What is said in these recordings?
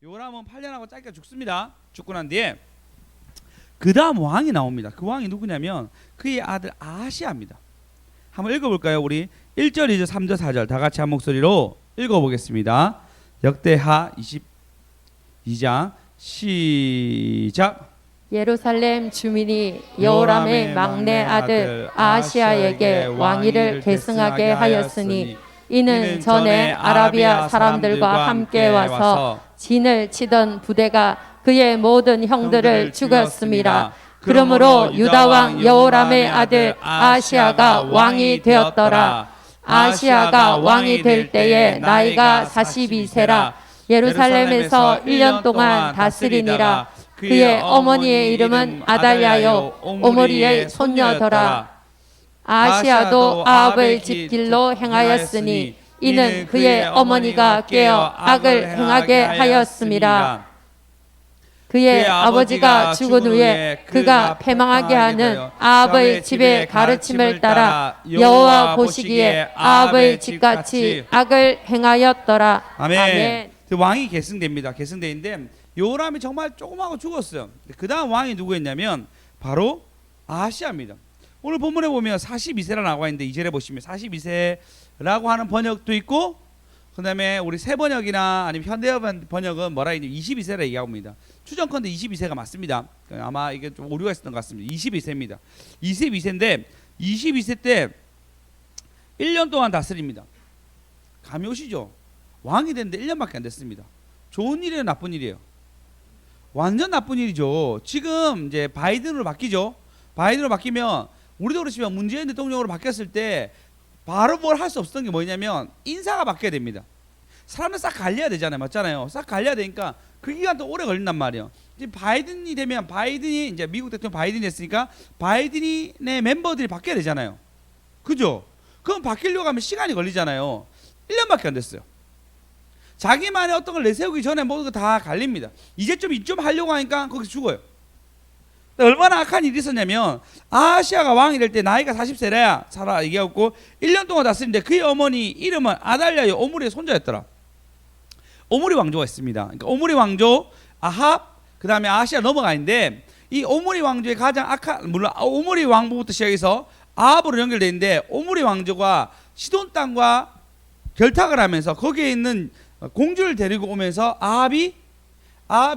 요람은 8년하고 짧게 죽습니다. 죽고 난 뒤에 그 다음 왕이 나옵니다. 그 왕이 누구냐면 그의 아들 아하시아입니다. 한번 읽어볼까요? 우리 1절, 2절, 3절, 4절 다 같이 한 목소리로 읽어보겠습니다. 역대하 22장 시작. 예루살렘 주민이 여호람의 막내 아들 아하시아에게 왕위를 계승하게 하였으니 이는 전에 아라비아 사람들과 함께 와서 진을 치던 부대가 그의 모든 형들을 죽였습니다. 그러므로 유다 왕 여호람의 아들 아하시아가 왕이 되었더라. 아하시아가 왕이 될 때에 나이가 42세라 예루살렘에서 1년 동안 다스리니라. 그의 어머니의 이름은 아달랴요 오므리의 손녀더라. 아하시아도 아합의 집길로 행하였으니 이는 그의 어머니가 깨어 악을 행하게 하였음이라. 그의 아버지가 죽은 후에 그가 패망하게 하는 아합의 집의 가르침을 따라 여호와 보시기에 아합의 집같이 악을 행하였더라. 아멘. 왕이 계승됩니다. 계승되는데 요람이 정말 조금하고 죽었어요. 그 다음 왕이 누구였냐면 바로 아하시아입니다. 오늘 본문에 보면 42세라 나와 있는데 2절에 보시면 42세라고 하는 번역도 있고, 그 다음에 우리 새 번역이나 아니면 현대 번역은 뭐라 했냐면 22세라 얘기합니다. 추정컨대 22세가 맞습니다. 아마 이게 좀 오류가 있었던 것 같습니다. 22세입니다. 22세인데 22세 때 1년 동안 다스립니다. 감이 오시죠? 왕이 됐는데 1년밖에 안 됐습니다. 좋은 일이에요, 나쁜 일이에요? 완전 나쁜 일이죠. 지금 이제 바이든으로 바뀌죠. 바이든으로 바뀌면 우리도 그렇지만 문재인 대통령으로 바뀌었을 때 바로 뭘 할 수 없었던 게 뭐냐면 인사가 바뀌어야 됩니다. 사람을 싹 갈려야 되잖아요. 맞잖아요. 싹 갈려야 되니까 그 기간도 오래 걸린단 말이에요. 이제 바이든이 되면 바이든이 이제 미국 대통령 바이든이 됐으니까 바이든의 멤버들이 바뀌어야 되잖아요. 그죠? 그럼 바뀌려고 하면 시간이 걸리잖아요. 1년밖에 안 됐어요. 자기만의 어떤 걸 내세우기 전에 모든 거 다 갈립니다. 이제 좀 하려고 하니까 거기서 죽어요. 얼마나 악한 일이 있었냐면 아하시아가 왕이 될 때 나이가 40세래야 살아 얘기하고 1년 동안 다스리는데 그의 어머니 이름은 아달랴요 오므리의 손자였더라. 오므리 왕조가 있습니다. 그러니까 오므리 왕조 아합 그 다음에 아하시아 넘어가는데 이 오므리 왕조의 가장 악한, 물론 오므리 왕부부터 시작해서 아합으로 연결되어 있는데 오므리 왕조가 시돈 땅과 결탁을 하면서 거기에 있는 공주를 데리고 오면서 아합이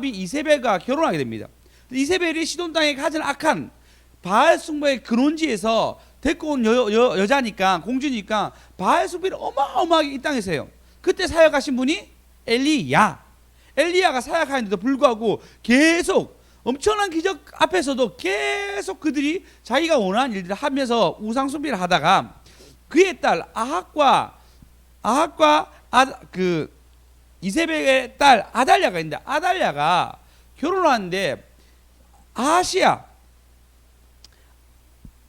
이세벨과 결혼하게 됩니다. 이세벨이 시돈 땅의 가장 악한 바알 숭배의 근원지에서 데리고 온 여자니까, 공주니까 바알 숭배를 어마어마하게 이 땅에서 해요. 그때 사역하신 분이 엘리야가 사역하는데도 불구하고 계속 엄청난 기적 앞에서도 계속 그들이 자기가 원하는 일들을 하면서 우상 숭배를 하다가 그의 딸 아합과 그 이세벨의 딸 아달랴가 있는데 아달랴가 결혼하는데 아하시아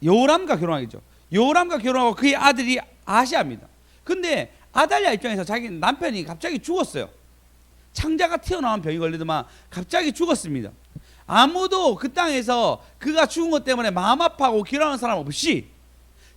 여호람과 결혼하겠죠. 여호람과 결혼하고 그의 아들이 아하시아입니다. 근데 아달랴 입장에서 자기 남편이 갑자기 죽었어요. 창자가 튀어나온 병이 걸리더만 갑자기 죽었습니다. 아무도 그 땅에서 그가 죽은 것 때문에 마음 아파하고 길어하는 사람 없이,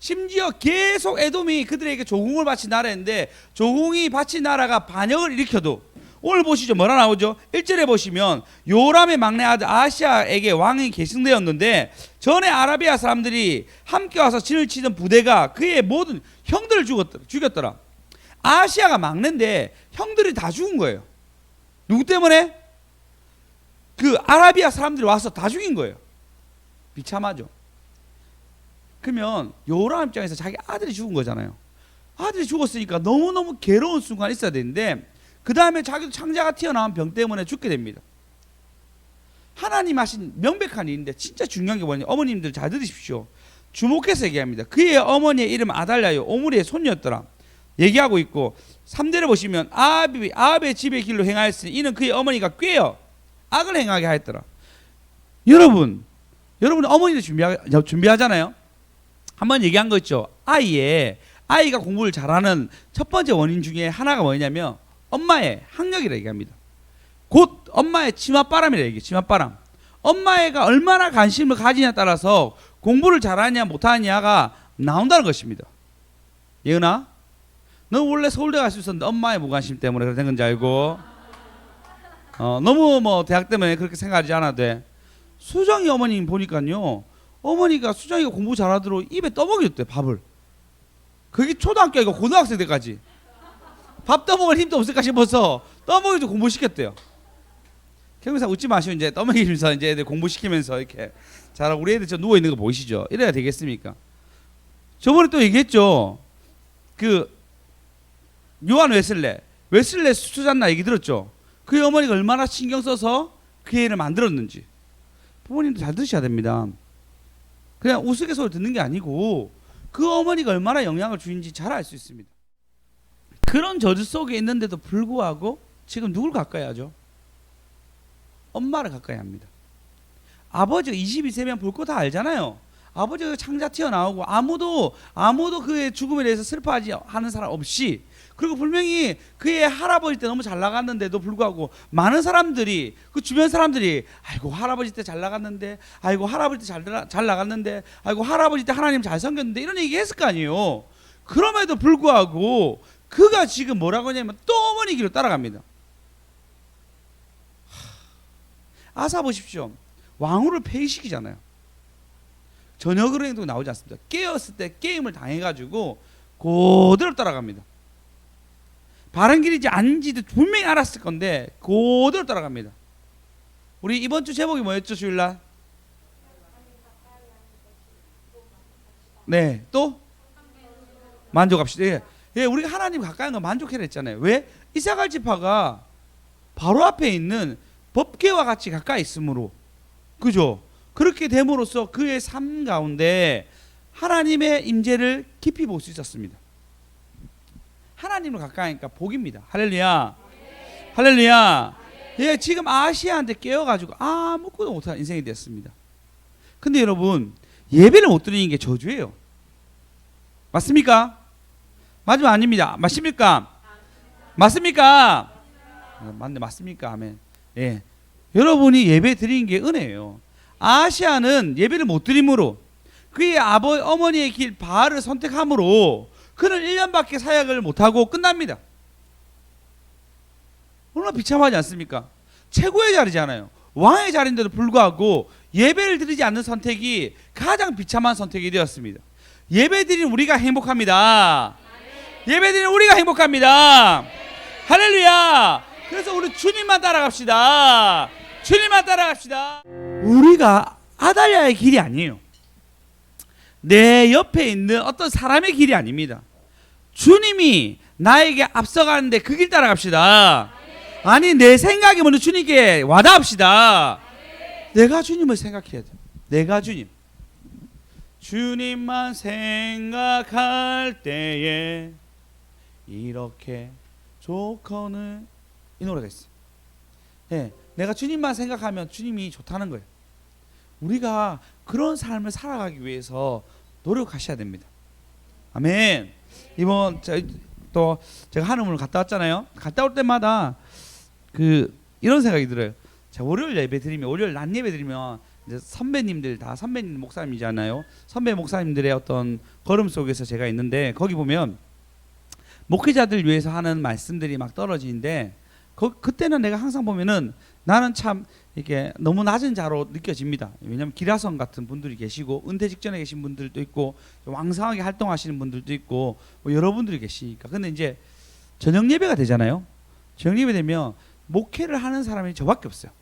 심지어 계속 에돔이 그들에게 조공을 바친 나라인데 조공이 바친 나라가 반역을 일으켜도, 오늘 보시죠. 뭐라 나오죠? 1절에 보시면 요람의 막내 아들 아하시아에게 왕이 계승되었는데 전에 아라비아 사람들이 함께 와서 진을 치던 부대가 그의 모든 형들을 죽였더라. 아하시아가 막내인데 형들이 다 죽은 거예요. 누구 때문에? 그 아라비아 사람들이 와서 다 죽인 거예요. 비참하죠. 그러면 요람 입장에서 자기 아들이 죽은 거잖아요. 아들이 죽었으니까 너무너무 괴로운 순간이 있어야 되는데 그 다음에 자기도 창자가 튀어나온 병 때문에 죽게 됩니다. 하나님 하신 명백한 일인데 진짜 중요한 게 뭐냐, 어머님들 잘 들으십시오. 주목해서 얘기합니다. 그의 어머니의 이름은 아달랴요 오므리의 손녀였더라 얘기하고 있고, 3절에 보시면 아합의 집의 길로 행하였으니 이는 그의 어머니가 꾀어 악을 행하게 하였더라. 여러분 어머니도 준비하잖아요. 한번 얘기한 거 있죠. 아이가 공부를 잘하는 첫 번째 원인 중에 하나가 뭐냐면 엄마의 학력이라 얘기합니다. 곧 엄마의 치맛바람이라 얘기해요. 치맛바람. 엄마애가 얼마나 관심을 가지냐에 따라서 공부를 잘하냐 못하냐가 나온다는 것입니다. 예은아, 너 원래 서울대 갈 수 있었는데 엄마의 무관심 때문에 그렇게 된 건지 알고, 너무 뭐 대학 때문에 그렇게 생각하지 않아도 돼. 수정이 어머님 보니까요, 어머니가 수정이가 공부 잘하도록 입에 떠먹였대 밥을. 그게 초등학교 아니고 고등학생 때까지 밥 떠먹을 힘도 없을까 싶어서 떠먹여도 공부시켰대요. 경사 웃지 마시고 이제 떠먹이면서 이제 애들 공부시키면서 이렇게 잘하고, 우리 애들 저 누워 있는 거 보이시죠? 이래야 되겠습니까? 저번에 또 얘기했죠. 그 요한 웨슬레 수잔나 얘기 들었죠? 그 어머니가 얼마나 신경 써서 그 애를 만들었는지. 부모님도 잘 들으셔야 됩니다. 그냥 우스갯소리 듣는 게 아니고 그 어머니가 얼마나 영향을 주는지 잘 알 수 있습니다. 그런 저주 속에 있는데도 불구하고 지금 누굴 가까이 하죠? 엄마를 가까이 합니다. 아버지가 22세면 볼 거 다 알잖아요. 아버지가 창자 튀어나오고 아무도 그의 죽음에 대해서 슬퍼하지 하는 사람 없이, 그리고 분명히 그의 할아버지 때 너무 잘 나갔는데도 불구하고 많은 사람들이, 그 주변 사람들이 아이고 할아버지 때 잘 나갔는데, 아이고 할아버지 때 잘 나갔는데, 아이고 할아버지 때 하나님 잘 섬겼는데, 이런 얘기 했을 거 아니에요. 그럼에도 불구하고 그가 지금 뭐라고 하냐면 또 어머니 길로 따라갑니다. 아사 보십시오. 왕후를 폐위시키잖아요. 저녁으로 행동 나오지 않습니다. 깨었을 때 게임을 당해가지고 그대로 따라갑니다. 바른 길이지 아닌지도 분명히 알았을 건데 그대로 따라갑니다. 우리 이번 주 제목이 뭐였죠, 주일날? 네, 또 만족합시다. 예, 우리가 하나님 가까이 한거 만족해라 했잖아요. 왜? 이사갈 지파가 바로 앞에 있는 법궤와 같이 가까이 있으므로, 그죠? 그렇게 됨으로써 그의 삶 가운데 하나님의 임재를 깊이 볼 수 있었습니다. 하나님을 가까이 하니까 복입니다. 할렐루야. 할렐루야. 예, 지금 아시아한테 깨어가지고 아무것도 못하는 인생이 됐습니다. 근데 여러분, 예배를 못 드리는 게 저주예요. 맞습니까? 맞으면 아닙니다. 맞습니까? 맞습니까? 맞네, 맞습니까? 아멘. 예, 여러분이 예배 드리는 게 은혜예요. 아시아는 예배를 못 드림으로, 그의 어머니의 길 바알을 선택함으로 그는 1년밖에 사역을 못하고 끝납니다. 얼마나 비참하지 않습니까? 최고의 자리잖아요. 왕의 자리인데도 불구하고 예배를 드리지 않는 선택이 가장 비참한 선택이 되었습니다. 예배 드리는 우리가 행복합니다. 예배 드리는 우리가 행복합니다. 할렐루야. 그래서 우리 주님만 따라갑시다. 주님만 따라갑시다. 우리가 아달랴의 길이 아니에요. 내 옆에 있는 어떤 사람의 길이 아닙니다. 주님이 나에게 앞서가는데 그 길 따라갑시다. 아니, 내 생각이 먼저 주님께 와닿읍시다. 내가 주님을 생각해야 돼. 내가 주님만 생각할 때에 이렇게 좋거늘, 이 노래가 있어요. 네, 내가 주님만 생각하면 주님이 좋다는 거예요. 우리가 그런 삶을 살아가기 위해서 노력하셔야 됩니다. 아멘. 이번 또 제가 한우물 갔다 왔잖아요. 갔다 올 때마다 이런 생각이 들어요. 자, 월요일 예배 드리면, 월요일 낮 예배 드리면 이제 선배님들 다 선배님 목사님이잖아요. 선배 목사님들의 어떤 걸음 속에서 제가 있는데, 거기 보면 목회자들 위해서 하는 말씀들이 막 떨어지는데, 그때는 내가 항상 보면은 나는 참 이렇게 너무 낮은 자로 느껴집니다. 왜냐하면 기라성 같은 분들이 계시고, 은퇴 직전에 계신 분들도 있고, 왕성하게 활동하시는 분들도 있고, 뭐 여러분들이 계시니까. 근데 이제 저녁 예배가 되잖아요. 저녁 예배 되면 목회를 하는 사람이 저밖에 없어요.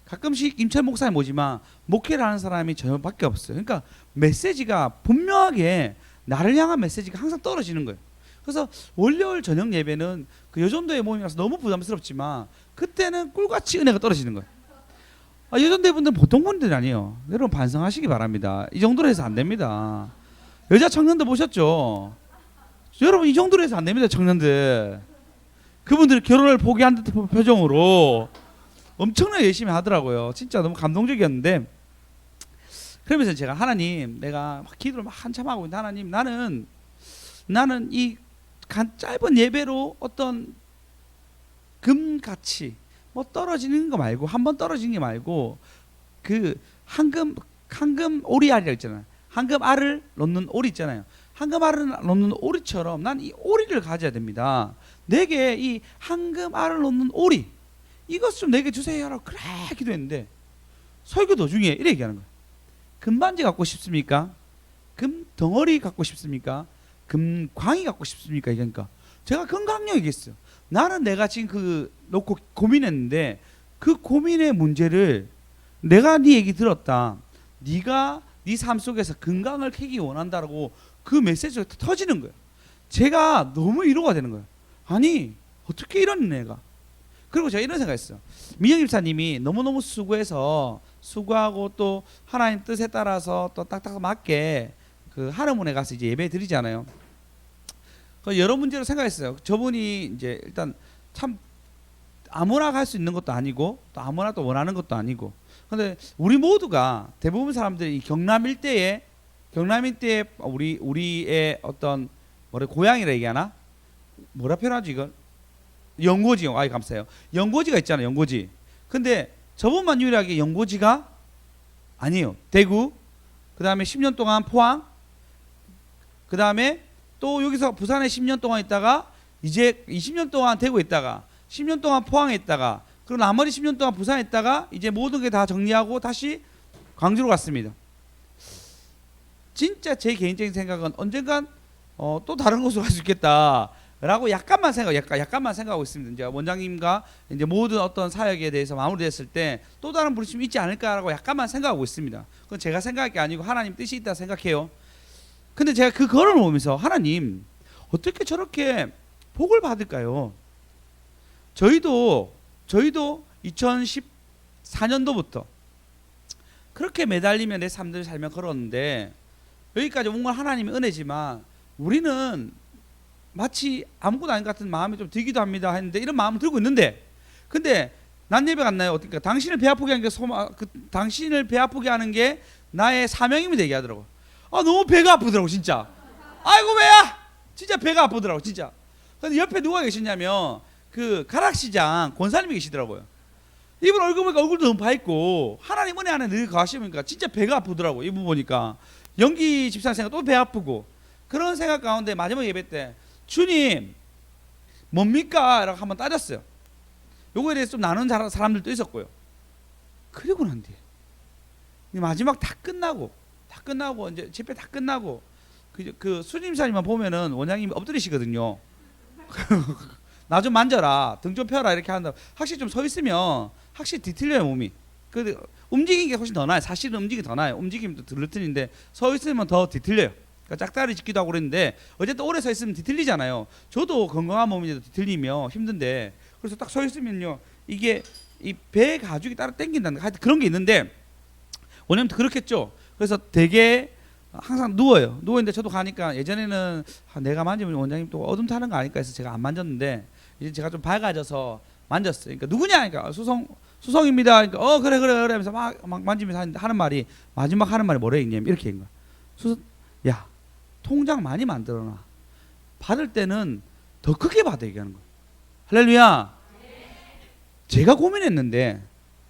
가끔씩 임찬 목사님 오지만 목회를 하는 사람이 저밖에 없어요. 그러니까 메시지가 분명하게 나를 향한 메시지가 항상 떨어지는 거예요. 그래서 월요일 저녁 예배는 그 여전도회 모임이라서 너무 부담스럽지만 그때는 꿀같이 은혜가 떨어지는 거예요. 여전도회 분들은 보통 분들이 아니에요. 여러분 반성하시기 바랍니다. 이 정도로 해서 안 됩니다. 여자 청년들 보셨죠? 여러분 이 정도로 해서 안 됩니다. 청년들. 그분들이 결혼을 포기한 듯한 표정으로 엄청나게 열심히 하더라고요. 진짜 너무 감동적이었는데, 그러면서 제가 하나님, 내가 기도를 막 한참 하고 있는데, 하나님, 나는 이 짧은 예배로 어떤 금같이 뭐 떨어지는 거 말고, 한 번 떨어지는 게 말고, 그 황금 오리알이라고 있잖아요. 황금 알을 놓는 오리 있잖아요. 황금 알을 놓는 오리처럼 난 이 오리를 가져야 됩니다. 내게 이 황금 알을 놓는 오리, 이것 좀 내게 주세요 라고 그래 기도했는데 설교 도중에 이래 얘기하는 거예요. 금반지 갖고 싶습니까? 금 덩어리 갖고 싶습니까? 금 광이 갖고 싶습니까? 그러니까 제가 건강력 얘기했어요. 나는 내가 지금 그 놓고 고민했는데 그 고민의 문제를 내가 네 얘기 들었다. 네가 네 삶 속에서 건강을 캐기 원한다라고 그 메시지가 터지는 거예요. 제가 너무 위로가 되는 거예요. 아니 어떻게 이런 애가. 그리고 제가 이런 생각했어요. 민영 집사님이 너무너무 수고하고 또 하나님 뜻에 따라서 또 딱딱 맞게 그 하늘문에 가서 이제 예배 드리잖아요. 그 여러 문제로 생각했어요. 저분이 이제 일단 참 아무나 갈 수 있는 것도 아니고 또 아무나 또 원하는 것도 아니고. 근데 우리 모두가 대부분 사람들이 이 경남 일대에 우리의 어떤 고향이라 얘기하나? 뭐라 표현하지 이건? 연고지. 아이 감사해요. 연고지가 있잖아요. 연고지. 근데 저분만 유일하게 연고지가 아니에요. 대구. 그다음에 10년 동안 포항. 그다음에 또 여기서 부산에 10년 동안 있다가 이제 20년 동안 대구에 있다가 10년 동안 포항에 있다가 그리고 나머지 10년 동안 부산에 있다가 이제 모든 게 다 정리하고 다시 광주로 갔습니다. 진짜 제 개인적인 생각은 언젠간 또 다른 곳으로 갈 수 있겠다라고 약간만 생각하고 있습니다. 이제 원장님과 이제 모든 어떤 사역에 대해서 마무리됐을 때 또 다른 부르심이 있지 않을까라고 약간만 생각하고 있습니다. 그건 제가 생각할 게 아니고 하나님 뜻이 있다 생각해요. 근데 제가 그 걸음을 보면서 하나님 어떻게 저렇게 복을 받을까요? 저희도 2014년도부터 그렇게 매달리며 내 삶을 살며 걸었는데 여기까지 온 건 하나님의 은혜지만 우리는 마치 아무것도 아닌 것 같은 마음이 좀 들기도 합니다 했는데 이런 마음을 들고 있는데 근데 난 예배 갔나요? 어떻게 당신을 배 아프게 하는 게 당신을 배 아프게 하는 게 나의 사명임이 얘기하더라고. 아 너무 배가 아프더라고 진짜. 아이고 배야 진짜 배가 아프더라고 진짜. 근데 옆에 누가 계시냐면 그 가락시장 권사님이 계시더라고요. 이분 얼굴 보니까 얼굴도 너무 밝고 하나님 은혜 안에 늘 가시니까 진짜 배가 아프더라고. 이분 보니까 연기 집사님 생각 또 배 아프고 그런 생각 가운데 마지막 예배 때 주님 뭡니까? 라고 한번 따졌어요. 요거에 대해서 좀 나누는 사람들도 있었고요. 그리고 난 뒤에 마지막 다 끝나고 이제 집회 다 끝나고 그 수님사님만 보면은 원장님이 엎드리시거든요. 나 좀 만져라 등 좀 펴라 이렇게 한다. 확실히 좀 서 있으면 확실히 뒤틀려요 몸이. 그 움직이는 게 훨씬 더 나아요. 사실은 움직이기 더 나아요. 움직이면 더 들러트는데 서 있으면 더 뒤틀려요. 그러니까 짝다리 짚기도 하고 그랬는데 어쨌든 오래 서 있으면 뒤틀리잖아요. 저도 건강한 몸인데도 뒤틀리며 힘든데 그래서 딱 서 있으면요 이게 이 배 가죽이 따로 당긴다는 하여튼 그런 게 있는데 원장님도 그렇겠죠. 그래서 되게 항상 누워요. 누워있는데 저도 가니까 예전에는 내가 만지면 원장님 또 어둠 타는 거 아닐까 해서 제가 안 만졌는데 이제 제가 좀 밝아져서 만졌어요. 그러니까 누구냐? 그러니까 수성입니다. 그러니까 그래 하면서 막 만지면서 하는 말이 마지막 하는 말이 뭐래 형님? 이렇게 한 거야. 야 통장 많이 만들어놔. 받을 때는 더 크게 받아 얘기하는 거야. 할렐루야. 제가 고민했는데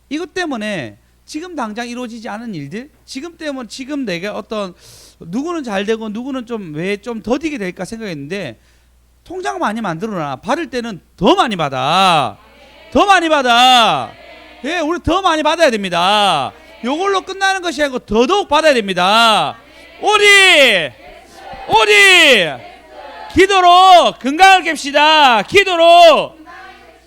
이것 때문에 지금 당장 이루어지지 않은 일들, 지금 내가 어떤 누구는 잘 되고 누구는 좀 왜 좀 더디게 될까 생각했는데 통장 많이 만들어놔. 받을 때는 더 많이 받아. 더 많이 받아. 예, 우리 더 많이 받아야 됩니다. 요걸로 끝나는 것이 아니고 더더욱 받아야 됩니다. 우리 기도로 건강을 깹시다. 기도로.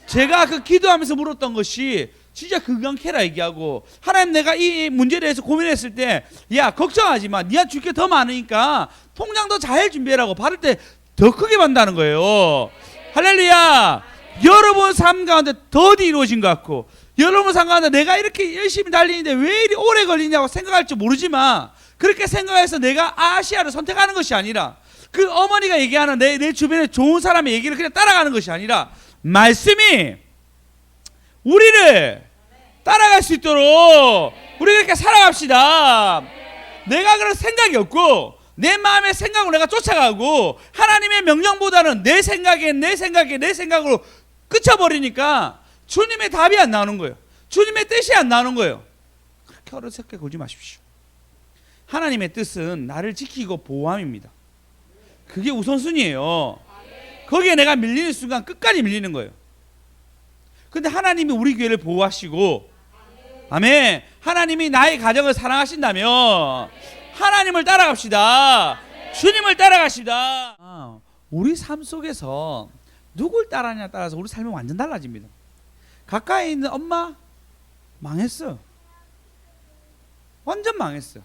제가 그 기도하면서 물었던 것이 진짜 건강 캐라 얘기하고 하나님 내가 이 문제에 대해서 고민했을 때 야 걱정하지 마. 네가 줄 게 더 많으니까 통장도 잘 준비해라고 받을 때 더 크게 받는다는 거예요. 할렐루야. 여러분 삶 가운데 더디 이루어진 것 같고 여러분 삶 가운데 내가 이렇게 열심히 달리는데 왜 이리 오래 걸리냐고 생각할지 모르지만 그렇게 생각해서 내가 아시아를 선택하는 것이 아니라 그 어머니가 얘기하는 내 주변에 좋은 사람의 얘기를 그냥 따라가는 것이 아니라 말씀이 우리를 따라갈 수 있도록 우리 그렇게 살아갑시다. 내가 그런 생각이 없고 내 마음의 생각으로 내가 쫓아가고 하나님의 명령보다는 내 생각으로 끝쳐버리니까 주님의 답이 안 나오는 거예요. 주님의 뜻이 안 나오는 거예요. 그렇게 어렵게 굴지 마십시오. 하나님의 뜻은 나를 지키고 보호함입니다. 그게 우선순위예요. 거기에 내가 밀리는 순간 끝까지 밀리는 거예요. 근데 하나님이 우리 교회를 보호하시고, 아멘. 하나님이 나의 가정을 사랑하신다면 하나님을 따라갑시다. 주님을 따라가시다. 우리 삶 속에서 누굴 따라하냐에 따라서 우리 삶이 완전 달라집니다. 가까이 있는 엄마 망했어. 완전 망했어요.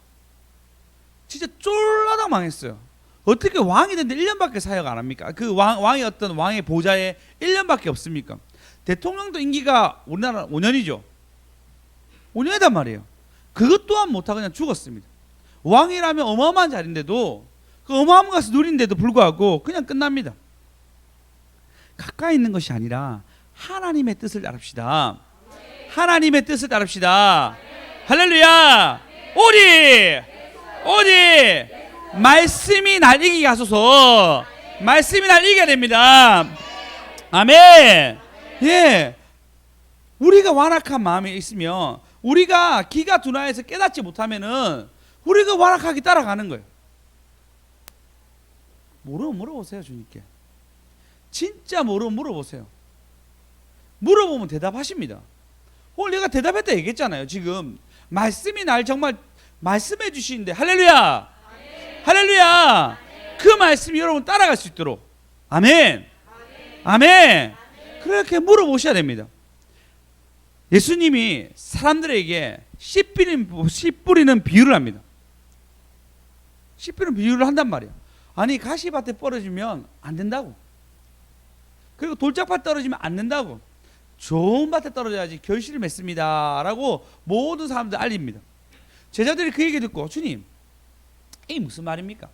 진짜 쫄라다 망했어요. 어떻게 왕이 됐는데 1년밖에 사역 안 합니까? 그 왕이 어떤 왕의 보좌에 1년밖에 없습니까? 대통령도 임기가 우리나라 5년이죠. 5년이단 말이에요. 그것 또한 못하고 그냥 죽었습니다. 왕이라면 어마어마한 자리인데도 그 어마어마한 것을 누린데도 불구하고 그냥 끝납니다. 가까이 있는 것이 아니라 하나님의 뜻을 따릅시다. 하나님의 뜻을 따릅시다. 할렐루야. 오직 말씀이 날 이기게 하소서. 말씀이 날 이겨야 됩니다. 아멘. 예, 우리가 완악한 마음이 있으면, 우리가 기가 둔하여서 깨닫지 못하면은 우리가 완악하게 따라가는 거예요. 물어보세요. 주님께 진짜 물어보세요. 물어보면 대답하십니다. 오늘 내가 대답했다 얘기했잖아요. 지금 말씀이 날 정말 말씀해 주시는데, 할렐루야. 할렐루야. 그 말씀이 여러분 따라갈 수 있도록, 아멘. 아멘. 그렇게 물어보셔야 됩니다. 예수님이 사람들에게 씨 뿌리는 비유를 합니다. 씨 뿌리는 비유를 한단 말이에요. 아니, 가시밭에 떨어지면 안 된다고. 그리고 돌짝밭 떨어지면 안 된다고. 좋은 밭에 떨어져야지 결실을 맺습니다 라고 모든 사람들 알립니다. 제자들이 그 얘기 듣고, 주님, 이게 무슨 말입니까?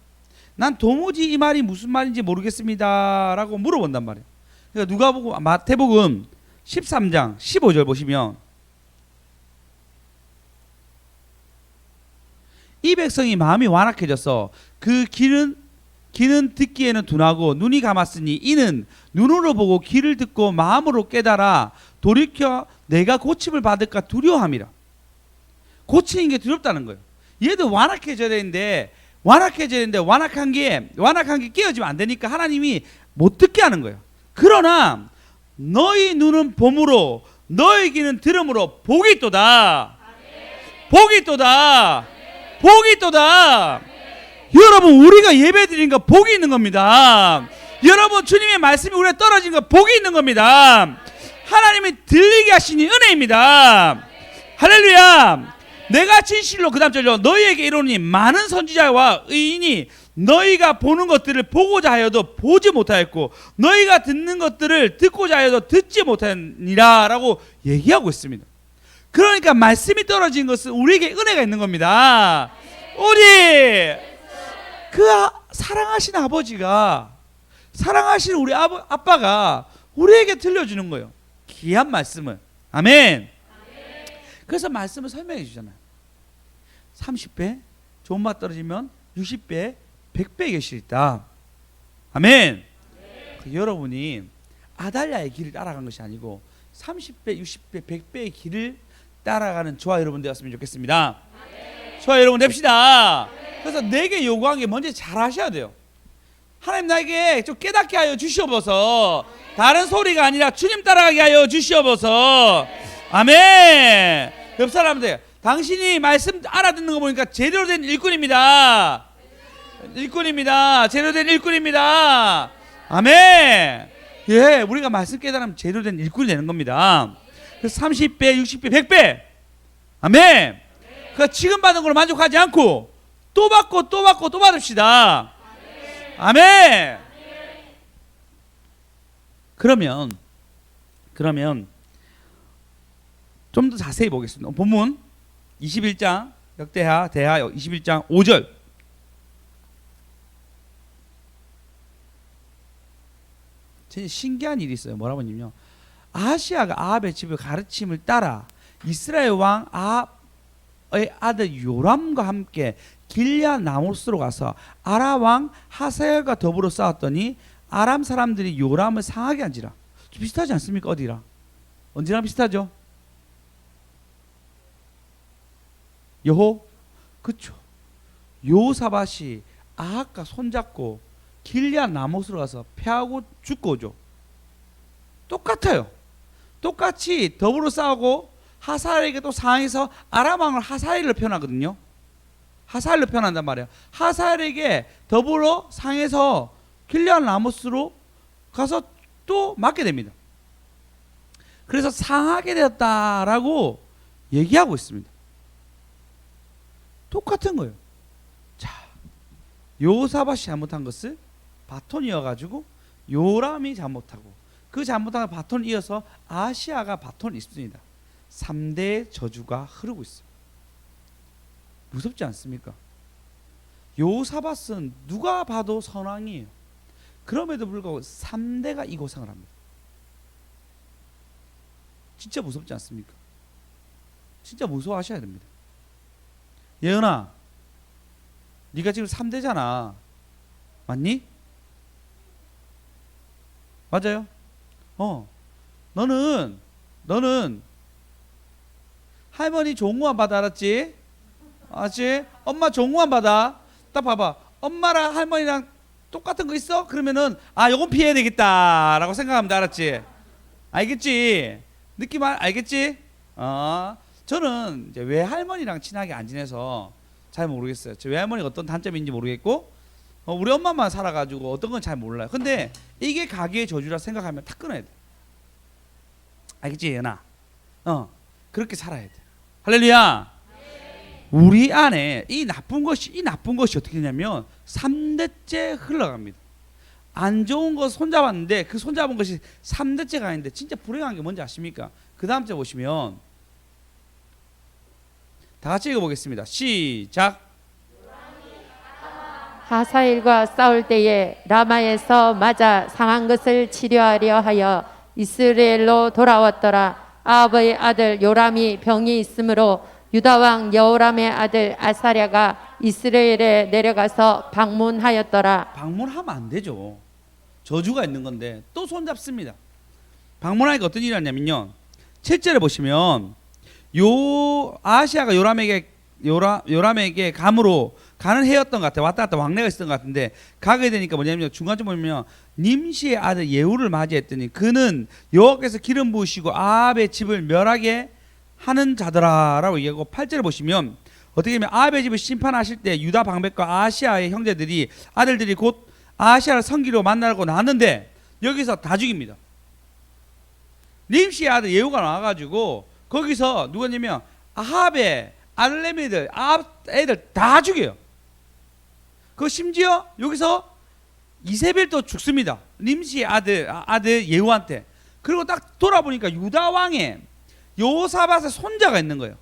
난 도무지 이 말이 무슨 말인지 모르겠습니다 라고 물어본단 말이에요. 그러니까 누가복음, 마태복음 13장 15절 보시면, 이 백성이 마음이 완악해져서 그 귀는 듣기에는 둔하고 눈이 감았으니 이는 눈으로 보고 귀를 듣고 마음으로 깨달아 돌이켜 내가 고침을 받을까 두려워함이라. 고치는 게 두렵다는 거예요. 얘도 완악해져야 되는데 완악한 게 깨어지면 안 되니까 하나님이 못 듣게 하는 거예요. 그러나 너희 눈은 봄으로 너희 귀는 들음으로 복이 있도다. 복이 있도다. 복이 있도다. 여러분, 우리가 예배 드린 거 복이 있는 겁니다. 여러분, 주님의 말씀이 우리에 떨어진 거 복이 있는 겁니다. 하나님이 들리게 하시니 은혜입니다. 할렐루야. 내가 진실로, 그 다음 절로, 너희에게 이르노니 많은 선지자와 의인이 너희가 보는 것들을 보고자 하여도 보지 못하였고 너희가 듣는 것들을 듣고자 하여도 듣지 못하니라 라고 얘기하고 있습니다. 그러니까 말씀이 떨어진 것은 우리에게 은혜가 있는 겁니다. 우리 그 사랑하시는 아버지가, 사랑하시는 우리 아빠가 우리에게 들려주는 거예요. 귀한 말씀을. 아멘. 그래서 말씀을 설명해 주잖아요. 30배 좋은 맛 떨어지면 60배 100배의 결실이 있다. 아멘. 여러분이 아달랴의 길을 따라간 것이 아니고 30배 60배 100배의 길을 따라가는 저와 여러분 되었으면 좋겠습니다. 저와 여러분 됩시다. 그래서 내게 요구한 게 뭔지 잘 하셔야 돼요. 하나님, 나에게 좀 깨닫게 하여 주시옵소서. 다른 소리가 아니라 주님 따라가게 하여 주시옵소서. 아멘. 옆 사람들, 당신이 말씀 알아듣는 거 보니까 제대로 된 일꾼입니다. 일꾼입니다. 제대로 된 일꾼입니다. 아멘. 예, 우리가 말씀 깨달으면 제대로 된 일꾼이 되는 겁니다. 그래서 30배, 60배, 100배. 아멘. 그 지금 받은 걸로 만족하지 않고 또 받고 또 받고 또 받읍시다. 아멘. 그러면 좀 더 자세히 보겠습니다. 본문 21장 역대하 대하 21장 5절. 진짜 신기한 일이 있어요. 뭐라고 하냐면요, 아하시아가 아합의 집을 가르침을 따라 이스라엘 왕 아합의 아들 요람과 함께 길야 나못으로 가서 아람 왕 하사엘과 더불어 싸웠더니 아람 사람들이 요람을 상하게 한지라. 좀 비슷하지 않습니까? 어디랑? 언제랑 비슷하죠? 여호? 그쵸. 요사밭이 아합과 손잡고 길야 나못으로 가서 패하고 죽고 오죠. 똑같아요. 똑같이 더불어 싸우고 하사엘에게 또 상황에서 아람 왕을 하사엘로 표현하거든요. 하사엘로 표현한단 말이에요. 하사엘에게 더불어 상에서 길르앗 라모스로 가서 또 맞게 됩니다. 그래서 상하게 되었다라고 얘기하고 있습니다. 똑같은 거예요. 자, 요사밭이 잘못한 것을 바톤이 이어가지고 요람이 잘못하고 그 잘못한 바톤을 이어서 아시아가 바톤을 입습니다. 3대의 저주가 흐르고 있어요. 무섭지 않습니까? 요사밧은 누가 봐도 선왕이에요. 그럼에도 불구하고 3대가 이 고생을 합니다. 진짜 무섭지 않습니까? 진짜 무서워하셔야 됩니다. 예은아, 네가 지금 3대잖아. 맞니? 맞아요? 너는 할머니 종구만 받아, 알았지? 알았지? 엄마 종구만 받아. 딱 봐봐. 엄마랑 할머니랑 똑같은 거 있어? 그러면은 요건 피해야 되겠다 라고 생각하면 돼. 알았지? 알겠지? 느낌 알겠지? 저는 이제 외할머니랑 친하게 안 지내서 잘 모르겠어요. 제 외할머니가 어떤 단점인지 모르겠고 우리 엄마만 살아가지고 어떤 건 잘 몰라요. 근데 이게 가계의 저주라 생각하면 다 끊어야 돼. 알겠지, 예은아? 그렇게 살아야 돼. 할렐루야. 우리 안에 이 나쁜 것이 어떻게 되냐면 3대째 흘러갑니다. 안 좋은 거 손잡았는데 그 손잡은 것이 3대째가 아닌데 진짜 불행한 게 뭔지 아십니까? 그 다음 째 보시면 다 같이 읽어보겠습니다. 시작. 하사엘과 싸울 때에 라마에서 맞아 상한 것을 치료하려 하여 이스라엘로 돌아왔더라. 아합의 아들 요람이 병이 있으므로 유다 왕 여호람의 아들 아사랴가 이스라엘에 내려가서 방문하였더라. 방문하면 안 되죠. 저주가 있는 건데 또 손잡습니다. 방문하니까 어떤 일이 났냐면요. 7절에 보시면 아시아가 요람에게 감으로 가는 해였던 것 같아요. 왔다 갔다 왕래가 있었던 것 같은데 가게 되니까 뭐냐면 중간쯤 보면 님시의 아들 예후를 맞이했더니 그는 여호와께서 기름 부으시고 아합의 집을 멸하게 하는 자더라라고 얘기하고 8절을 보시면 어떻게 보면 아합의 집을 심판하실 때 유다 방백과 아시아의 형제들이 아들들이 곧 아시아를 성기로 만나고 나왔는데 여기서 다 죽입니다. 님시의 아들 예후가 나와가지고 거기서 누구냐면 아합의 아들내미들 아합 애들 다 죽여요. 그 심지어 여기서 이세벨도 죽습니다. 님시의 아들 예후한테. 그리고 딱 돌아보니까 유다 왕의 여호사밧의 손자가 있는 거예요.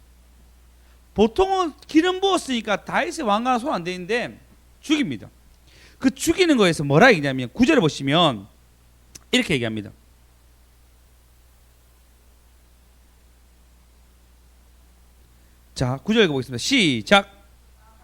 보통은 기름 부었으니까 다윗의 왕과는 손 안 되는데 죽입니다. 그 죽이는 거에서 뭐라 얘기냐면 9절에 보시면 이렇게 얘기합니다. 자, 9절 읽어보겠습니다. 시작.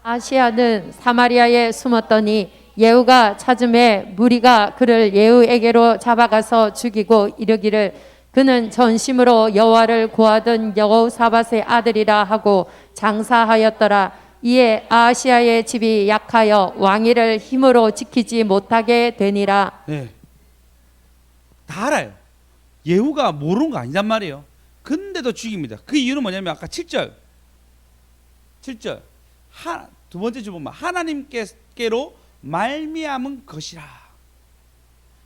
아시아는 사마리아에 숨었더니 예후가 찾음에 무리가 그를 예후에게로 잡아가서 죽이고 이르기를 그는 전심으로 여호와를 구하던 여호사밧의 아들이라 하고 장사하였더라. 이에 아시아의 집이 약하여 왕위를 힘으로 지키지 못하게 되니라. 네, 다 알아요. 예후가 모르는 거 아니란 말이에요. 근데도 죽입니다. 그 이유는 뭐냐면 아까 7절 두 번째 주 보면 하나님께로 말미암은 것이라.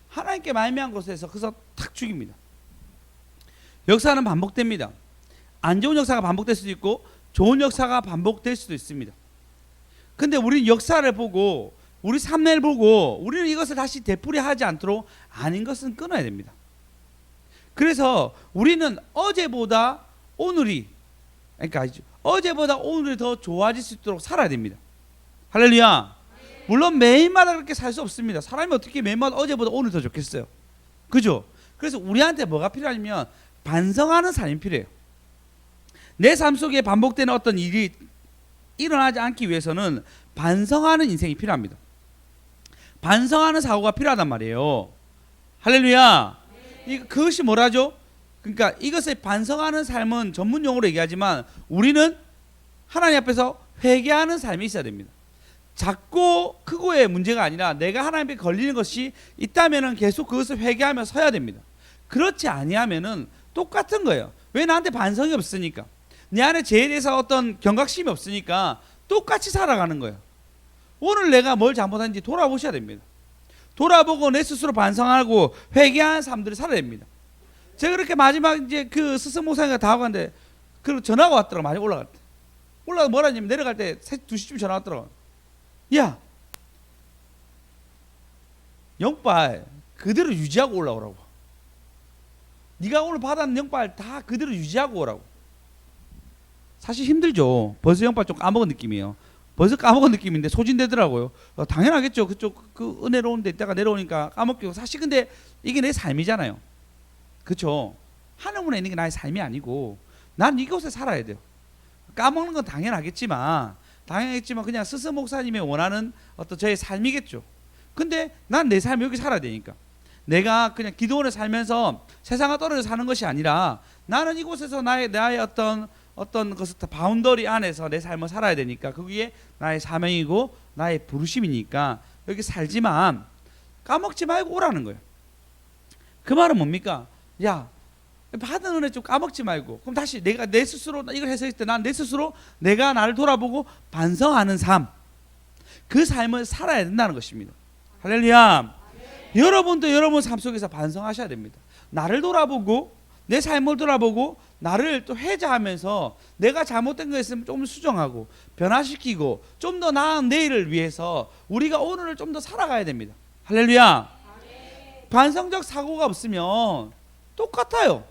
하나님께 말미암은 것에서 그래서 탁 죽입니다. 역사는 반복됩니다. 안 좋은 역사가 반복될 수도 있고 좋은 역사가 반복될 수도 있습니다. 근데 우리는 역사를 보고 우리 삶을 보고 우리는 이것을 다시 되풀이하지 않도록 아닌 것은 끊어야 됩니다. 그래서 우리는 어제보다 오늘이 더 좋아질 수 있도록 살아야 됩니다. 할렐루야. 물론 매일마다 그렇게 살 수 없습니다. 사람이 어떻게 매일마다 어제보다 오늘 더 좋겠어요. 그죠? 그래서 우리한테 뭐가 필요하냐면 반성하는 삶이 필요해요. 내 삶 속에 반복되는 어떤 일이 일어나지 않기 위해서는 반성하는 인생이 필요합니다. 반성하는 사고가 필요하단 말이에요. 할렐루야. 그것이 뭐라죠? 그러니까 이것을 반성하는 삶은 전문 용어로 얘기하지만 우리는 하나님 앞에서 회개하는 삶이 있어야 됩니다. 작고 크고의 문제가 아니라 내가 하나님 앞에 걸리는 것이 있다면은 계속 그것을 회개하며 서야 됩니다. 그렇지 아니하면은 똑같은 거예요. 왜? 나한테 반성이 없으니까. 내 안에 죄에 대해서 어떤 경각심이 없으니까 똑같이 살아가는 거예요. 오늘 내가 뭘 잘못했는지 돌아보셔야 됩니다. 돌아보고 내 스스로 반성하고 회개하는 사람들이 살아야 됩니다. 제가 그렇게 마지막 이제 그 스승 목사님과 다 가는데 그 전화가 왔더라고. 많이 올라갈 때. 올라가 뭐라 하냐면 내려갈 때 2시쯤 전화 왔더라고. 야, 영빨 그대로 유지하고 올라오라고. 네가 오늘 받았는 영빨 다 그대로 유지하고 오라고. 사실 힘들죠. 벌써 영빨 좀 까먹은 느낌이에요. 벌써 까먹은 느낌인데 소진되더라고요. 당연하겠죠. 그쪽 그 은혜로운 데 있다가 내려오니까 까먹고. 사실 근데 이게 내 삶이잖아요. 그렇죠. 하늘문에 있는 게 나의 삶이 아니고 난 이곳에 살아야 돼요. 까먹는 건 당연하겠지만 그냥 스승 목사님이 원하는 어떤 저의 삶이겠죠. 근데 난 내 삶 여기 살아야 되니까 내가 그냥 기도원에 살면서 세상과 떨어져 사는 것이 아니라 나는 이곳에서 나의 어떤 것을 바운더리 안에서 내 삶을 살아야 되니까 그게 나의 사명이고 나의 부르심이니까 여기 살지만 까먹지 말고 오라는 거예요. 그 말은 뭡니까? 야, 받은 은혜 좀 까먹지 말고. 그럼 다시 내가 내 스스로 이걸 했을 때 난 내 스스로 내가 나를 돌아보고 반성하는 삶, 그 삶을 살아야 된다는 것입니다. 할렐루야. 여러분도 여러분 삶 속에서 반성하셔야 됩니다. 나를 돌아보고 내 삶을 돌아보고 나를 또 회자하면서 내가 잘못된 거 있으면 좀 수정하고 변화시키고 좀 더 나은 내일을 위해서 우리가 오늘을 좀 더 살아가야 됩니다. 할렐루야. 반성적 사고가 없으면 똑같아요.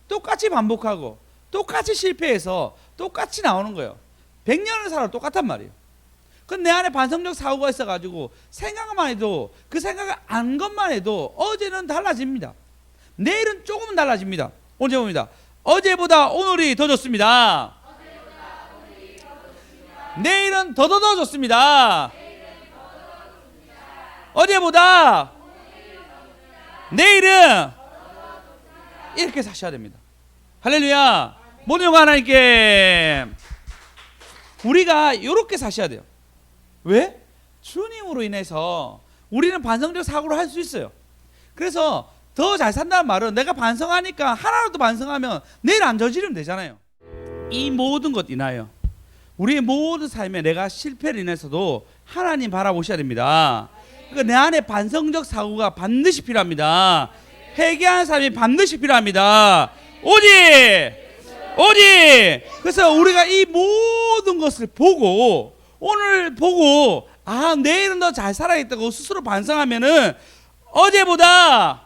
똑같이 반복하고 똑같이 실패해서 똑같이 나오는 거예요. 100년을 살아도 똑같단 말이에요. 그럼 내 안에 반성적 사고가 있어가지고 생각만 해도 그 생각을 안 것만 해도 어제는 달라집니다. 내일은 조금은 달라집니다. 오늘 봅니다. 어제보다 오늘이 더 좋습니다. 내일은 더 좋습니다. 어제보다 내일은 이렇게 사셔야 됩니다. 할렐루야. 모든 영광 하나님께. 우리가 이렇게 사셔야 돼요. 왜? 주님으로 인해서 우리는 반성적 사고를 할 수 있어요. 그래서 더 잘 산다는 말은 내가 반성하니까 하나라도 반성하면 내일 안 저지르면 되잖아요. 이 모든 것 인하여 우리의 모든 삶에 내가 실패를 인해서도 하나님 바라보셔야 됩니다. 그러니까 내 안에 반성적 사고가 반드시 필요합니다. 회개하는 삶이 반드시 필요합니다. 오직 그래서 우리가 이 모든 것을 보고 오늘 보고 내일은 더 잘 살아야겠다고 스스로 반성하면은 어제보다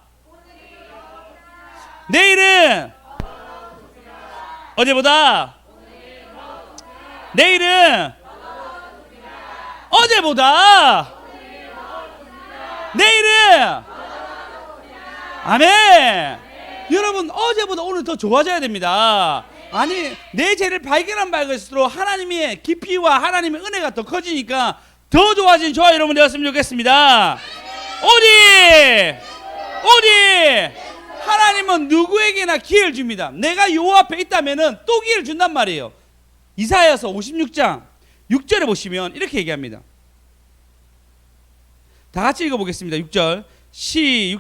내일은 어제보다 내일은 어제보다 내일은 아멘. 여러분 어제보다 오늘 더 좋아져야 됩니다. 아니 내 죄를 발견할수록 하나님의 깊이와 하나님의 은혜가 더 커지니까 더 좋아진 저와 여러분 되었으면 좋겠습니다. 오직 하나님은 누구에게나 기회를 줍니다. 내가 요 앞에 있다면은 또 기회를 준단 말이에요. 이사야서 56장 6절에 보시면 이렇게 얘기합니다. 다 같이 읽어보겠습니다. 6절 6,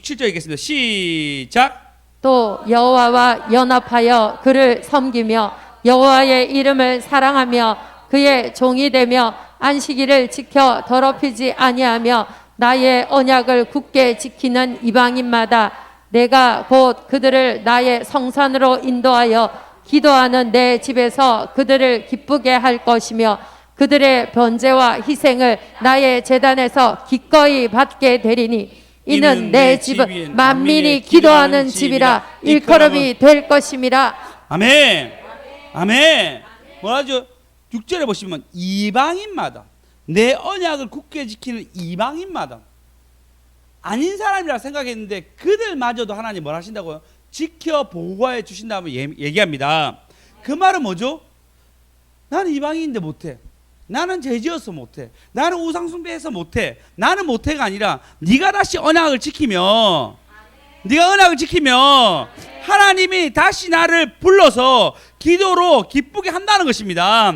7절 읽겠습니다. 시작. 또 여호와와 연합하여 그를 섬기며 여호와의 이름을 사랑하며 그의 종이 되며 안식일을 지켜 더럽히지 아니하며 나의 언약을 굳게 지키는 이방인마다 내가 곧 그들을 나의 성산으로 인도하여 기도하는 내 집에서 그들을 기쁘게 할 것이며 그들의 번제와 희생을 나의 제단에서 기꺼이 받게 되리니 이는 내 집은 만민이 기도하는 집이라 일컬음이 될 것임이라. 아멘. 아멘. 뭐라죠? 6절에 보시면 이방인마다 내 언약을 굳게 지키는 이방인마다 아닌 사람이라 생각했는데 그들마저도 하나님 뭘 하신다고요? 지켜 보호해 주신다고 얘기합니다. 그 말은 뭐죠? 나는 이방인인데 못해. 나는 죄지어서 못해. 나는 우상숭배해서 못해. 나는 못해가 아니라 네가 다시 언약을 지키며 네가 언약을 지키며 하나님이 다시 나를 불러서 기도로 기쁘게 한다는 것입니다.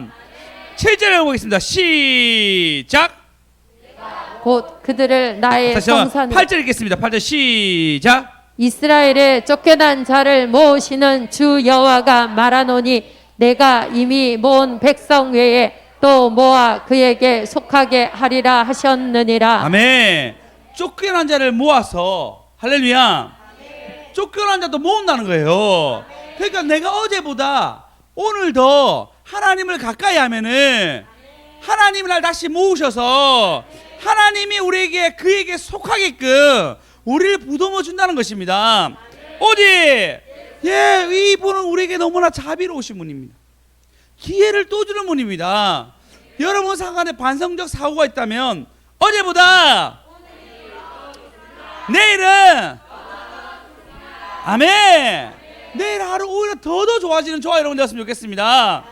7절을 보겠습니다. 시작. 곧 그들을 나의 다시 한번 성산으로 8절 읽겠습니다. 8절 시작. 이스라엘의 쫓겨난 자를 모으시는 주 여호와가 말하노니 내가 이미 모은 백성 외에 또 모아 그에게 속하게 하리라 하셨느니라. 아멘. 쫓겨난 자를 모아서 할렐루야. 쫓겨난 자도 모은다는 거예요. 그러니까 내가 어제보다 오늘 더 하나님을 가까이 하면은 하나님을 날 다시 모으셔서 하나님이 우리에게 그에게 속하게끔 우리를 부도워 준다는 것입니다. 어디? 예, 이분은 우리에게 너무나 자비로우신 분입니다. 기회를 또 주는 분입니다. 여러분 상간에 반성적 사고가 있다면 어제보다 내일은 아멘. 내일 하루 오히려 더 좋아지는 저와 여러분 되었으면 좋겠습니다.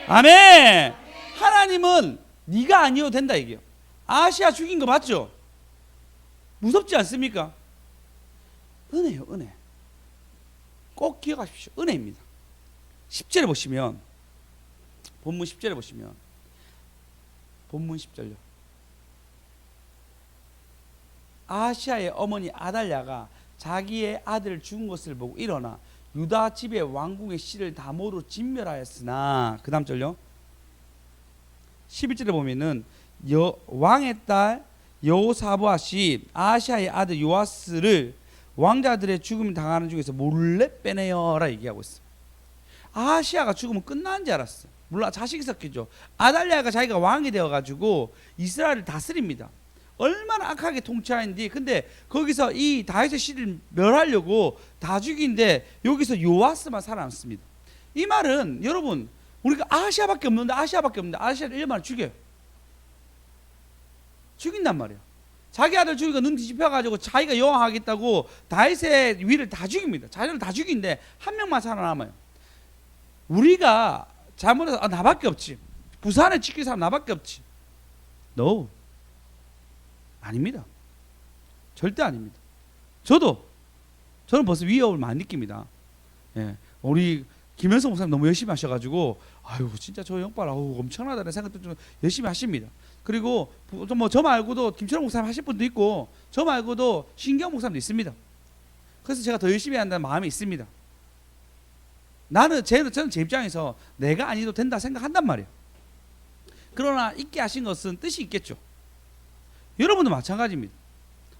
아멘. 하나님은 네가 아니어도 된다 이게요. 아시아 죽인 거 맞죠? 무섭지 않습니까? 은혜요, 은혜. 꼭 기억하십시오. 은혜입니다. 10절에 보시면 본문 10절에 보시면 본문 10절요. 아시아의 어머니 아달랴가 자기의 아들을 죽은 것을 보고 일어나 유다 집의 왕궁의 씨를 다 모두 진멸하였으나 그 다음 절요. 11절에 보면은 왕의 딸 여호사부앗이 아시아의 아들 요아스를 왕자들의 죽음을 당하는 중에서 몰래 빼내어라 얘기하고 있어요. 아시아가 죽으면 끝난 줄 알았어. 물론 자식이 있었겠죠. 아달랴가 자기가 왕이 되어가지고 이스라엘을 다스립니다. 얼마나 악하게 통치하는지. 근데 거기서 이 다윗의 씨를 멸하려고 다 죽인데 여기서 요아스만 살아남습니다. 이 말은 여러분 우리가 아시아밖에 없는데 아시아를 일반을 죽여요. 죽인단 말이에요. 자기 아들 죽이고 눈 뒤집혀가지고 자기가 여왕하겠다고 다윗의 위를 다 죽입니다. 자녀를 다 죽인데 한 명만 살아남아요. 우리가 잘못해서 나밖에 없지. 부산에 지킬 사람 나밖에 없지. No. 아닙니다. 절대 아닙니다. 저는 벌써 위협을 많이 느낍니다. 예, 우리 김현성 목사님 너무 열심히 하셔가지고 아유 진짜 저 영빨 엄청나다는 생각도 좀 열심히 하십니다. 그리고 뭐 저 말고도 김철웅 목사님 하실 분도 있고 저 말고도 신경 목사님도 있습니다. 그래서 제가 더 열심히 한다는 마음이 있습니다. 저는 제 입장에서 내가 아니도 된다 생각한단 말이에요. 그러나 있게 하신 것은 뜻이 있겠죠. 여러분도 마찬가지입니다.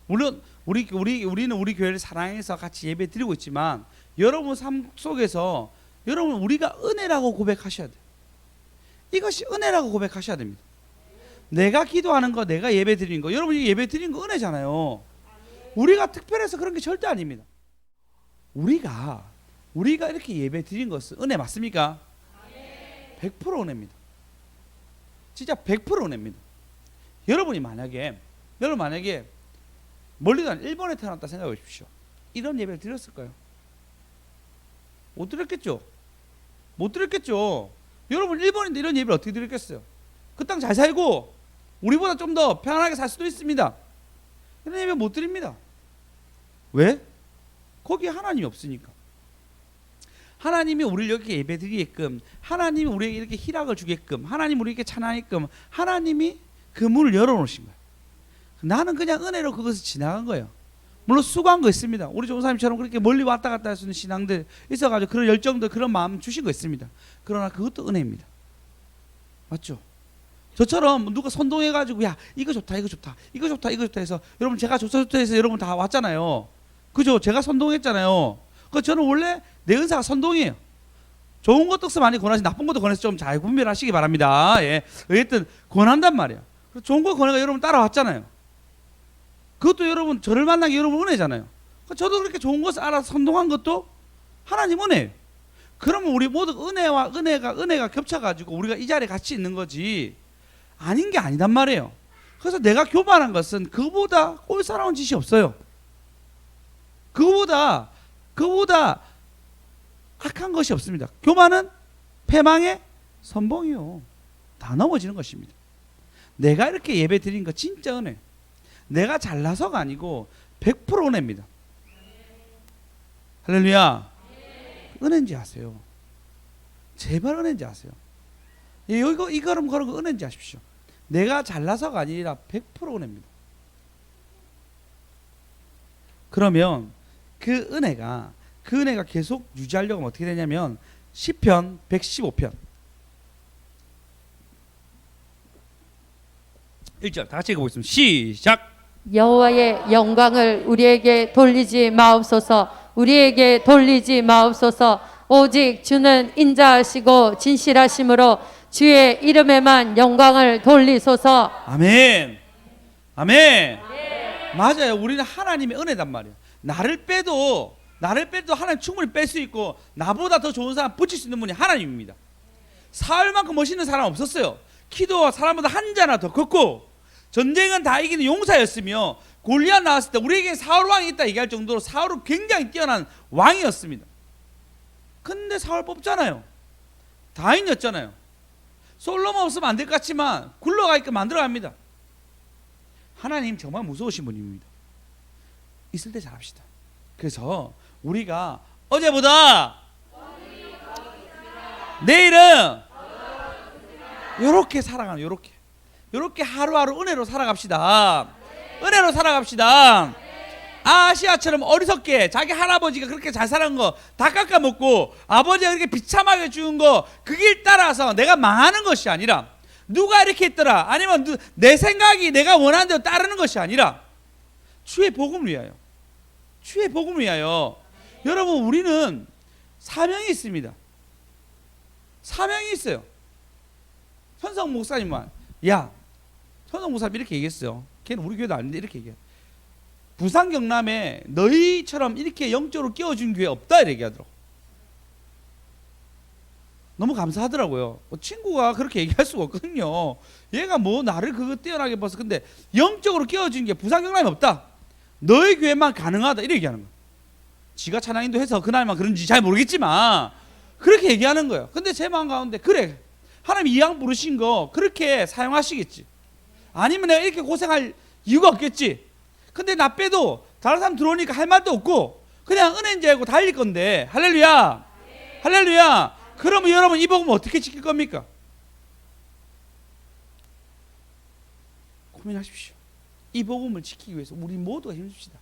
물론 우리는 우리 교회를 사랑해서 같이 예배 드리고 있지만 여러분 삶 속에서 여러분 우리가 은혜라고 고백하셔야 돼요. 이것이 은혜라고 고백하셔야 됩니다. 내가 기도하는 거, 내가 예배 드리는 거, 여러분이 예배 드리는 거 은혜잖아요. 우리가 특별해서 그런 게 절대 아닙니다. 우리가 이렇게 예배 드린 것은 은혜 맞습니까? 100% 은혜입니다. 진짜 100% 은혜입니다. 여러분 만약에 멀리도 아니라 일본에 태어났다 생각해 보십시오. 이런 예배를 드렸을까요? 못 드렸겠죠. 여러분 일본인데 이런 예배를 어떻게 드렸겠어요? 그 땅 잘 살고 우리보다 좀 더 편안하게 살 수도 있습니다. 이런 예배 못 드립니다. 왜? 거기에 하나님이 없으니까. 하나님이 우리를 이렇게 예배 드리게끔, 하나님이 우리에게 이렇게 희락을 주게끔, 하나님이 우리에게 찬양하게끔 하나님이 그 문을 열어놓으신 거예요. 나는 그냥 은혜로 그것을 지나간 거예요. 물론 수고한 거 있습니다. 우리 조사님처럼 그렇게 멀리 왔다 갔다 할 수 있는 신앙들 있어가지고 그런 열정들 그런 마음 주신 거 있습니다. 그러나 그것도 은혜입니다. 맞죠? 저처럼 누가 선동해가지고 야 이거 좋다 해서 여러분 제가 좋다 해서 여러분 다 왔잖아요. 그죠? 제가 선동했잖아요. 그 저는 원래 내 은사가 선동이에요. 좋은 것도 많이 권하시, 나쁜 것도 권해서 좀 잘 분별하시기 바랍니다. 예, 어쨌든 권한단 말이야. 좋은 거 권해가 여러분 따라왔잖아요. 그것도 여러분 저를 만나기 여러분 은혜잖아요. 저도 그렇게 좋은 것을 알아서 선동한 것도 하나님 은혜예요. 그러면 우리 모두 은혜가 겹쳐가지고 우리가 이 자리에 같이 있는 거지 아닌 게 아니단 말이에요. 그래서 내가 교만한 것은 그보다 꼴사나운 짓이 없어요. 그보다 악한 것이 없습니다. 교만은 패망의 선봉이요. 다 넘어지는 것입니다. 내가 이렇게 예배 드린 거 진짜 은혜. 내가 잘나서가 아니고 100% 은혜입니다. 할렐루야. 은혜인지 아세요? 제발 은혜인지 아세요? 이 걸음 걸은 거 은혜인지 아십시오. 내가 잘나서가 아니라 100% 은혜입니다. 그러면 그 은혜가 계속 유지하려고 하면 어떻게 되냐면 시편 115편 1절 다 같이 읽어보겠습니다. 시작. 여호와의 영광을 우리에게 돌리지 마옵소서. 우리에게 돌리지 마옵소서. 오직 주는 인자하시고 진실하심으로 주의 이름에만 영광을 돌리소서. 아멘. 아멘. 맞아요. 우리는 하나님의 은혜단 말이에요. 나를 빼도 하나님 충분히 뺄 수 있고 나보다 더 좋은 사람 붙일 수 있는 분이 하나님입니다. 사울만큼 멋있는 사람 없었어요. 키도 사람보다 한 자나 더 컸고 전쟁은 다 이기는 용사였으며 골리앗 나왔을 때 우리에게 사울 왕이 있다 얘기할 정도로 사울은 굉장히 뛰어난 왕이었습니다. 근데 사울 뽑잖아요. 다인이었잖아요. 솔로몬 없으면 안 될 것 같지만 굴러가게끔 만들어갑니다. 하나님 정말 무서우신 분입니다. 있을 때 잘합시다. 그래서 우리가 어제보다 내일은 요렇게 살아가는 요렇게 하루하루 은혜로 살아갑시다. 은혜로 살아갑시다. 아시아처럼 어리석게 자기 할아버지가 그렇게 잘 살은 거 다 깎아먹고 아버지가 그렇게 비참하게 죽은 거 그 길 따라서 내가 망하는 것이 아니라 누가 이렇게 했더라 아니면 내 생각이 내가 원하는 대로 따르는 것이 아니라 주의 복음을 위하여 여러분 우리는 사명이 있습니다. 사명이 있어요. 현성 목사님 말 현성 목사님 이렇게 얘기했어요. 걔는 우리 교회도 아닌데 이렇게 얘기해. 부산 경남에 너희처럼 이렇게 영적으로 끼워준 교회 없다 이렇게 얘기하더라고. 너무 감사하더라고요. 친구가 그렇게 얘기할 수가 없거든요. 얘가 뭐 나를 그거 뛰어나게 봐서 근데 영적으로 끼워준 게 부산 경남에 없다. 너희 교회만 가능하다 이렇게 얘기하는 거야. 지가 찬양인도 해서 그날만 그런지 잘 모르겠지만 그렇게 얘기하는 거예요. 근데 제 마음 가운데 그래 하나님 이왕 부르신 거 그렇게 사용하시겠지. 아니면 내가 이렇게 고생할 이유가 없겠지. 근데 나 빼도 다른 사람 들어오니까 할 말도 없고 그냥 은혜인 줄 알고 달릴 건데 할렐루야. 할렐루야. 그러면 여러분 이 복음 어떻게 지킬 겁니까? 고민하십시오. 이 복음을 지키기 위해서 우리 모두가 힘씁시다.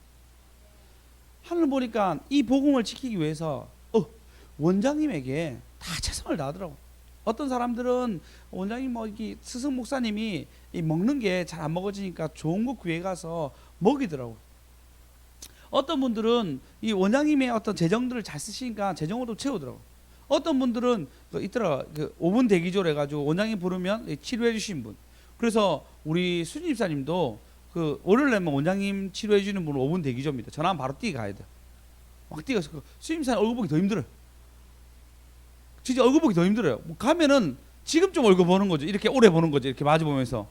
하늘 보니까 이 복음을 지키기 위해서 원장님에게 다 최선을 다하더라고. 어떤 사람들은 원장님 스승 목사님이 이 먹는 게 잘 안 먹어지니까 좋은 거 구해 가서 먹이더라고. 어떤 분들은 이 원장님의 어떤 재정들을 잘 쓰시니까 재정으로 채우더라고. 어떤 분들은 있더라 5분 대기조를 해가지고 원장님 부르면 치료해 주신 분. 그래서 우리 수진 집사님도 월요일 날면 원장님 치료해 주는 분은 5분 대기조입니다. 전화하면 바로 뛰게 가야 돼. 막 뛰어서 수진 집사님 얼굴 보기 더 힘들어요. 진짜 얼굴 보기 더 힘들어요. 뭐 가면은 지금 좀 얼굴 보는 거죠. 이렇게 오래 보는 거죠. 이렇게 마주 보면서.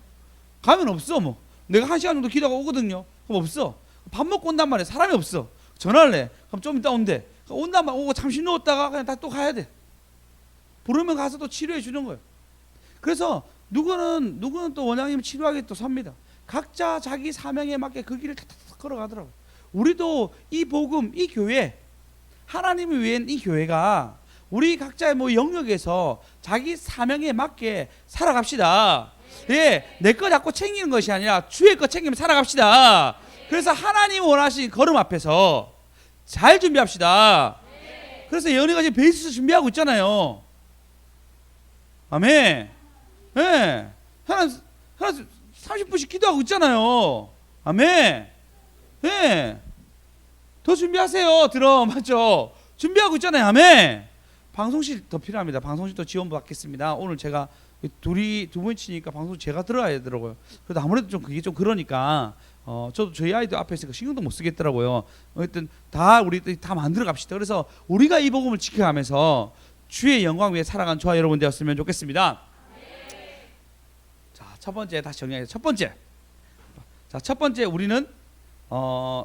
가면 없어 뭐. 내가 1시간 정도 기다가 오거든요. 그럼 없어. 밥 먹고 온단 말이야. 사람이 없어. 전화를 해. 그럼 좀 이따 온대. 온단 말이야. 오고 잠시 누웠다가 그냥 다 또 가야 돼. 부르면 가서 또 치료해 주는 거예요. 그래서 누구는 또 원장님 치료하기 또 섭니다. 각자 자기 사명에 맞게 그 길을 탁탁 걸어가더라고요. 우리도 이 복음, 이 교회, 하나님을 위한 이 교회가 우리 각자의 뭐 영역에서 자기 사명에 맞게 살아갑시다. 예, 내 거 자꾸 챙기는 것이 아니라 주의 거 챙기면 살아갑시다. 그래서 하나님 원하신 걸음 앞에서 잘 준비합시다. 그래서 연희가 지금 베이스 준비하고 있잖아요. 아멘. 예, 하나 30분씩 기도하고 있잖아요. 아멘. 예, 더 준비하세요. 드럼 맞죠? 준비하고 있잖아요. 아멘. 방송실 더 필요합니다. 방송실도 지원 받겠습니다. 오늘 제가 두 분 치니까 방송 제가 들어가야 되더라고요. 그래도 아무래도 좀 그게 좀 그러니까 저도 저희 아이들 앞에 있으니까 신경도 못 쓰겠더라고요. 하여튼 우리 다 만들어 갑시다. 그래서 우리가 이 복음을 지켜가면서 주의 영광 위에 살아간 저와 여러분 되었으면 좋겠습니다. 자, 첫 번째 다시 정리하겠습니다. 첫 번째 우리는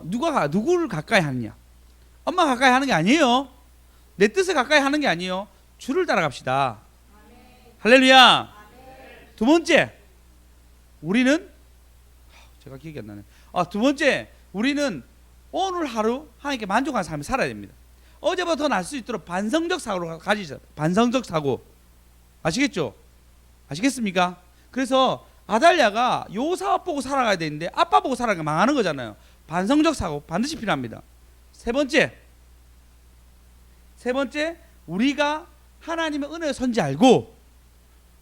누구를 가까이 하느냐. 엄마 가까이 하는 게 아니에요. 내 뜻에 가까이 하는 게 아니에요. 주를 따라갑시다. 할렐루야. 두 번째 우리는 제가 기억이 안 나네. 두 번째 우리는 오늘 하루 하나님께 만족하는 삶을 살아야 됩니다. 어제보다 더 나을 수 있도록 반성적 사고를 가지자. 반성적 사고 아시겠죠? 아시겠습니까? 그래서 아달랴가 요 사업 보고 살아가야 되는데 아빠 보고 살아가면 망하는 거잖아요. 반성적 사고 반드시 필요합니다. 세 번째 우리가 하나님의 은혜의 선지 알고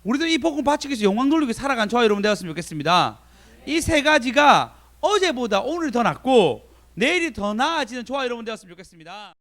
우리도 이 복음 바치기 위해서 영광 돌리고 살아간 저와 여러분 되었으면 좋겠습니다. 이 세 가지가 어제보다 오늘이 더 낫고 내일이 더 나아지는 저와 여러분 되었으면 좋겠습니다.